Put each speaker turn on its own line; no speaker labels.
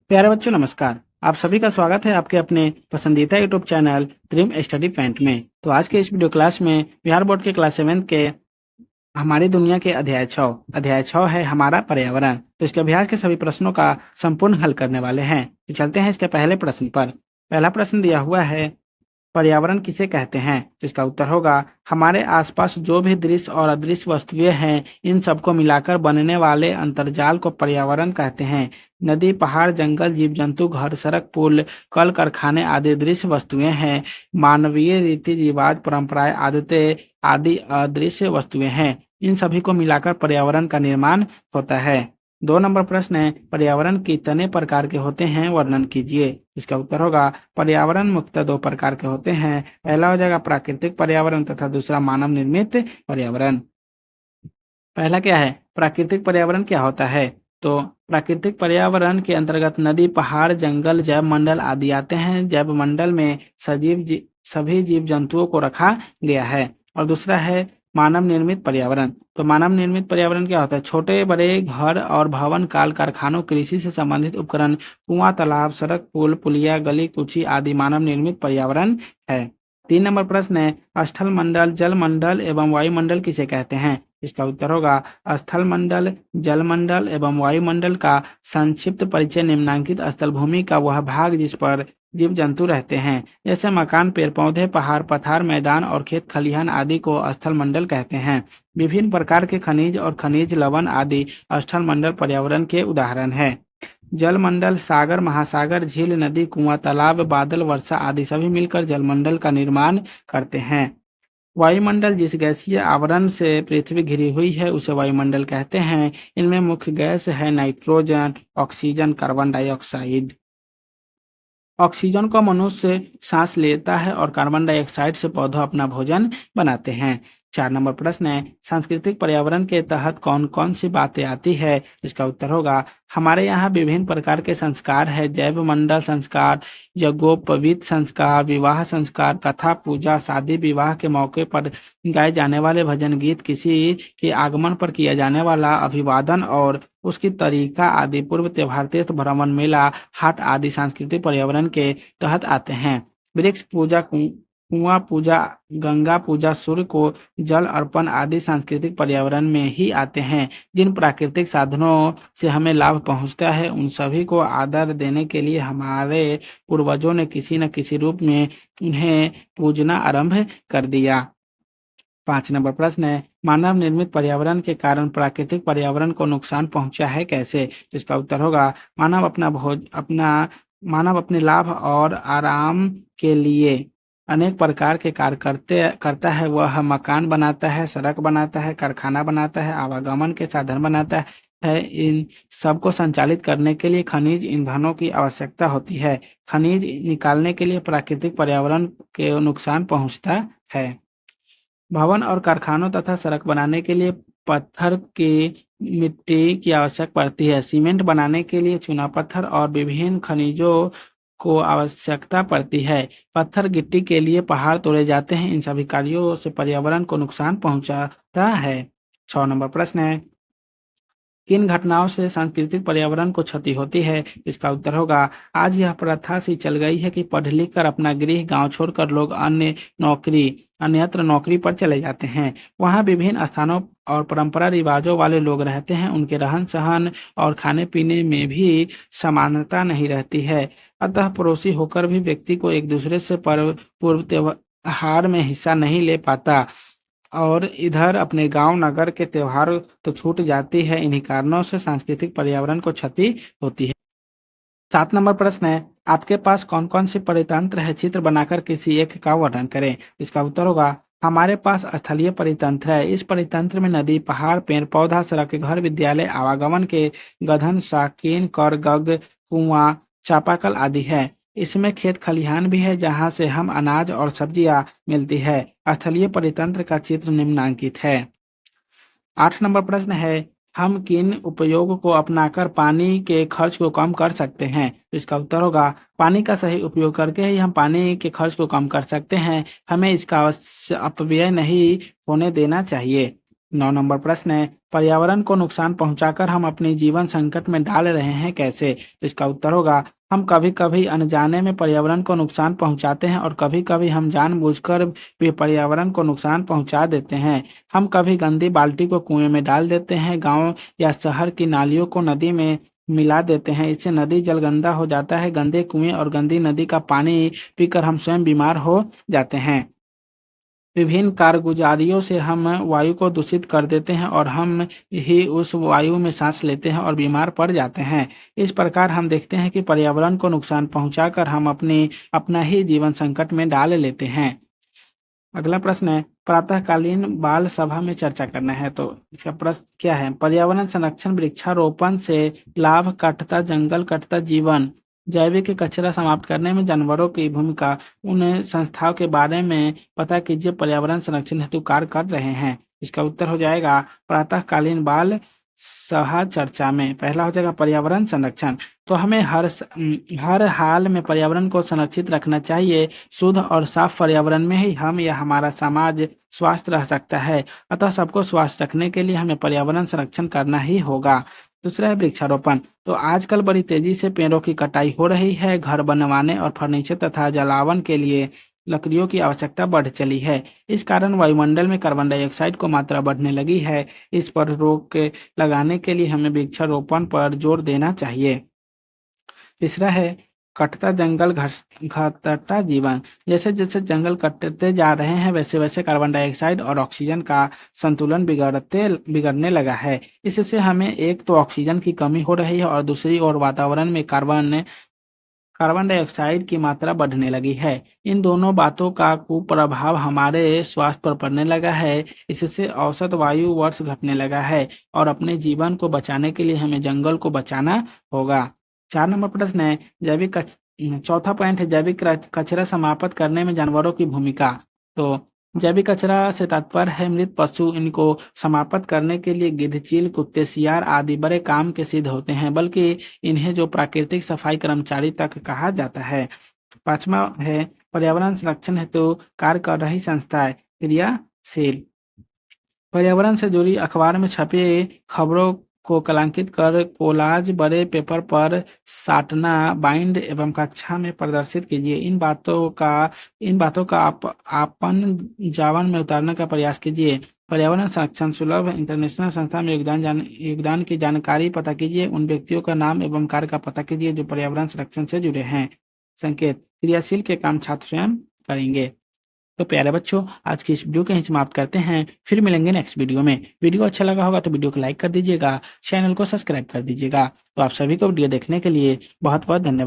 प्यारे बच्चों नमस्कार। आप सभी का स्वागत है आपके अपने पसंदीदा YouTube channel dream study point में। तो आज के इस वीडियो क्लास में बिहार बोर्ड के क्लास 7 के हमारी दुनिया के अध्याय 6 है हमारा पर्यावरण। तो इसके अभ्यास के सभी प्रश्नों का संपूर्ण हल करने वाले हैं। तो चलते हैं इसके पहले प्रश्न पर। पहला प्रश्न दिया हुआ है, पर्यावरण किसे कहते हैं? तो इसका उत्तर होगा, हमारे आसपास जो भी दृश्य और अदृश्य वस्तुएं हैं, इन सबको मिलाकर बनने वाले अंतर्जाल को पर्यावरण कहते हैं। नदी, पहाड़, जंगल, जीव जंतु, घर, सड़क, पुल, कल कारखाने आदि दृश्य वस्तुएं हैं। मानवीय रीति रिवाज, परंपराएं, आदतें आदि अदृश्य वस्तुएं हैं। इन सभी को मिलाकर पर्यावरण का निर्माण होता है। 2 नंबर प्रश्न है, पर्यावरण कितने प्रकार के होते हैं, वर्णन कीजिए। इसका उत्तर होगा, पर्यावरण मुख्यतः 2 प्रकार के होते हैं। पहला हो जाएगा प्राकृतिक पर्यावरण तथा दूसरा मानव निर्मित पर्यावरण। पहला क्या है, प्राकृतिक पर्यावरण क्या होता है? तो प्राकृतिक पर्यावरण के अंतर्गत नदी, पहाड़, जंगल, जैव मंडल आदि आते हैं। जैव मंडल में सभी जीव जंतुओं को रखा गया है। और दूसरा है मानव निर्मित पर्यावरण। तो मानव निर्मित पर्यावरण क्या होता है? छोटे बड़े घर और भवन, काल कारखानों, कृषि से संबंधित उपकरण, कुआं, तालाब, सड़क, पुल, पुलिया, गली कूची आदि मानव निर्मित पर्यावरण है। 3 नंबर प्रश्न है, स्थल मंडल, जल मंडल एवं वायुमंडल किसे कहते हैं? इसका उत्तर होगा, स्थल मंडल, जल मंडल एवं वायुमंडल का संक्षिप्त परिचय निम्नांकित स्थल भूमि का वह भाग जिस पर जीव जंतु रहते हैं, जैसे मकान, पेड़ पौधे, पहाड़, पठार, मैदान और खेत खलिहान आदि को स्थल मंडल कहते हैं। विभिन्न प्रकार के खनिज और खनिज लवण आदि स्थल मंडल पर्यावरण के उदाहरण हैं। जल मंडल सागर, महासागर, झील, नदी, कुआं, तालाब, बादल, वर्षा आदि सभी मिलकर जलमंडल का निर्माण करते हैं। वायुमंडल जिस गैसीय आवरण से पृथ्वी घिरी हुई है उसे वायुमंडल कहते हैं। इनमें मुख्य गैस है nitrogen, oxygen, carbon dioxide. Oxygen को मनुष्य सांस लेता है और कार्बन डाइऑक्साइड से पौधे अपना भोजन बनाते हैं। 4 नंबर प्रश्न है, सांस्कृतिक पर्यावरण के तहत कौन कौन सी बातें आती है? इसका उत्तर होगा, हमारे यहाँ विभिन्न प्रकार के संस्कार है। जैव मंडल संस्कार, यज्ञोपवीत संस्कार, विवाह संस्कार, कथा, पूजा, शादी विवाह के मौके पर गाए जाने वाले भजन गीत, किसी के आगमन पर किया जाने वाला अभिवादन और उसकी तरीका आदि, पूर्व त्योहार, तीर्थ भ्रमण, मेला, हाट आदि सांस्कृतिक पर्यावरण के तहत आते हैं। वृक्ष पूजा, कुआं पूजा, गंगा पूजा, सूर्य को जल अर्पण आदि सांस्कृतिक पर्यावरण में ही आते हैं। जिन प्राकृतिक साधनों से हमें लाभ पहुंचता है उन सभी को आदर देने के लिए हमारे पूर्वजों ने किसी न किसी रूप में उन्हें पूजना आरंभ कर दिया। 5 नंबर प्रश्न है, मानव निर्मित पर्यावरण के कारण प्राकृतिक पर्यावरण को नुकसान पहुंचा है कैसे? तो इसका उत्तर होगा, मानव अपने लाभ और आराम के लिए अनेक प्रकार के कार्य करता है। वह मकान बनाता है, सड़क बनाता है, कारखाना बनाता है, आवागमन के साधन बनाता है। इन सबको संचालित करने के लिए खनिज ईंधनों की आवश्यकता होती है। खनिज निकालने के लिए प्राकृतिक पर्यावरण के नुकसान पहुंचता है। भवन और कारखानों तथा सड़क बनाने के लिए पत्थर की मिट्टी की आवश्यक पड़ती है। सीमेंट बनाने के लिए चूना पत्थर और विभिन्न खनिजों को आवश्यकता पड़ती है। पत्थर गिट्टी के लिए पहाड़ तोड़े जाते हैं। इन सभी कार्यों से पर्यावरण को नुकसान पहुंचाता है। 6 नंबर प्रश्न है, किन घटनाओं से सांस्कृतिक पर्यावरण को क्षति होती है? इसका उत्तर होगा, आज यह प्रथा सी चल गई है कि पढ़ लिख कर अपना गृह गांव छोड़कर लोग अन्यत्र नौकरी पर चले जाते हैं। वहां विभिन्न स्थानों और परंपरा रिवाजों वाले लोग रहते हैं। उनके रहन सहन और खाने पीने में भी समानता नहीं रहती है। अतः पड़ोसी होकर भी व्यक्ति को एक दूसरे से पूर्व त्योहार में हिस्सा नहीं ले पाता और इधर अपने गांव नगर के त्योहार तो छूट जाती है। इन्हीं कारणों से सांस्कृतिक पर्यावरण को क्षति होती है। 7 नंबर प्रश्न है, आपके पास कौन कौन से परितंत्र है? चित्र बनाकर किसी एक का वर्णन करें। इसका उत्तर होगा, हमारे पास स्थलीय परितंत्र है। इस परितंत्र में नदी, पहाड़, पेड़ पौधा, सड़क, घर, विद्यालय, आवागमन के गधन, साकिन, कर, गग, कुआं, चापाकल आदि है। इसमें खेत खलिहान भी है जहाँ से हम अनाज और सब्जियां मिलती है। स्थलीय परितंत्र का चित्र निम्नांकित है। 8 नंबर प्रश्न है, हम किन उपयोग को अपनाकर पानी के खर्च को कम कर सकते हैं? तो इसका उत्तर होगा, पानी का सही उपयोग करके ही हम पानी के खर्च को कम कर सकते हैं। हमें इसका अपव्यय नहीं होने देना चाहिए। 9 नंबर प्रश्न है, पर्यावरण को नुकसान पहुंचाकर हम अपनी जीवन संकट में डाल रहे हैं कैसे? तो इसका उत्तर होगा, हम कभी-कभी अनजाने में पर्यावरण को नुकसान पहुंचाते हैं और कभी-कभी हम जानबूझकर भी पर्यावरण को नुकसान पहुंचा देते हैं। हम कभी गंदी बाल्टी को कुएं में डाल देते हैं, गांव या शहर की नालियों को नदी में मिला देते हैं। इससे नदी जल गंदा हो जाता है। गंदे कुएं और गंदी नदी का पानी पीकर हम स्वयं बीमार हो जाते हैं। विभिन्न कारगुजारियों से हम वायु को दूषित कर देते हैं और हम ही उस वायु में सांस लेते हैं और बीमार पड़ जाते हैं। इस प्रकार हम देखते हैं कि पर्यावरण को नुकसान पहुंचाकर हम अपना ही जीवन संकट में डाल लेते हैं। अगला प्रश्न है, प्रातःकालीन बाल सभा में चर्चा करना है। तो इसका प्रश्न क्या है? पर्यावरण संरक्षण, वृक्षारोपण से लाभ, कटता जंगल, कटता जीवन, जैविक कचरा समाप्त करने में जानवरों की भूमिका, उन संस्थाओं के बारे में पता कीजिए पर्यावरण संरक्षण हेतु कार्य कर रहे हैं। इसका उत्तर हो जाएगा प्रातःकालीन बाल सभा चर्चा में। पहला हो जाएगा पर्यावरण संरक्षण। तो हमें हर हाल में पर्यावरण को संरक्षित रखना चाहिए। शुद्ध और साफ पर्यावरण में ही हम या हमारा समाज स्वस्थ रह सकता है। अतः सबको स्वस्थ रखने के लिए हमें पर्यावरण संरक्षण करना ही होगा। दूसरा है वृक्षारोपण। तो आजकल बड़ी तेजी से पेड़ों की कटाई हो रही है। घर बनवाने और फर्नीचर तथा जलावन के लिए लकड़ियों की आवश्यकता बढ़ चली है। इस कारण वायुमंडल में कार्बन डाइऑक्साइड की मात्रा बढ़ने लगी है। इस पर रोक लगाने के लिए हमें वृक्षारोपण पर जोर देना चाहिए। तीसरा है कटता जंगल घटता जीवन। जैसे जैसे जंगल कटते जा रहे हैं वैसे वैसे कार्बन डाइऑक्साइड और ऑक्सीजन का संतुलन बिगड़ने लगा है। इससे हमें एक तो ऑक्सीजन की कमी हो रही है और दूसरी ओर वातावरण में कार्बन डाइऑक्साइड की मात्रा बढ़ने लगी है। इन दोनों बातों का कुप्रभाव हमारे स्वास्थ्य पर पड़ने लगा है। इससे औसत वायु वर्ष घटने लगा है और अपने जीवन को बचाने के लिए हमें जंगल को बचाना होगा। 4 नंबर प्रश्न है, चौथा पॉइंट है जैविक कचरा समाप्त करने में जानवरों की भूमिका। तो जैविक कचरा से तात्पर्य है मृत पशु। इनको समाप्त करने के लिए गिद्ध, चील, कुत्ते, सियार आदि बड़े काम के सिद्ध होते हैं, बल्कि इन्हें जो प्राकृतिक सफाई कर्मचारी तक कहा जाता है। 5वां है पर्यावरण संरक्षण हेतु कार्य कर रही संस्थाएं क्रियाशील। पर्यावरण से जुड़ी अखबार में छपी खबरों को कलंकित कर कोलाज बड़े पेपर पर साटना, बाइंड एवं कक्षा में प्रदर्शित कीजिए। इन बातों का आपन जावन में उतारने का प्रयास कीजिए। पर्यावरण संरक्षण सुलभ इंटरनेशनल संस्था में योगदान की जानकारी पता कीजिए। उन व्यक्तियों का नाम एवं कार्य का पता कीजिए जो पर्यावरण संरक्षण से जुड़े हैं। संकेत, क्रियाशील के काम छात्र स्वयं करेंगे। तो प्यारे बच्चों, आज की इस वीडियो को यहीं समाप्त करते हैं। फिर मिलेंगे नेक्स्ट वीडियो में। वीडियो अच्छा लगा होगा तो वीडियो को लाइक कर दीजिएगा, चैनल को सब्सक्राइब कर दीजिएगा। तो आप सभी को वीडियो देखने के लिए बहुत बहुत धन्यवाद।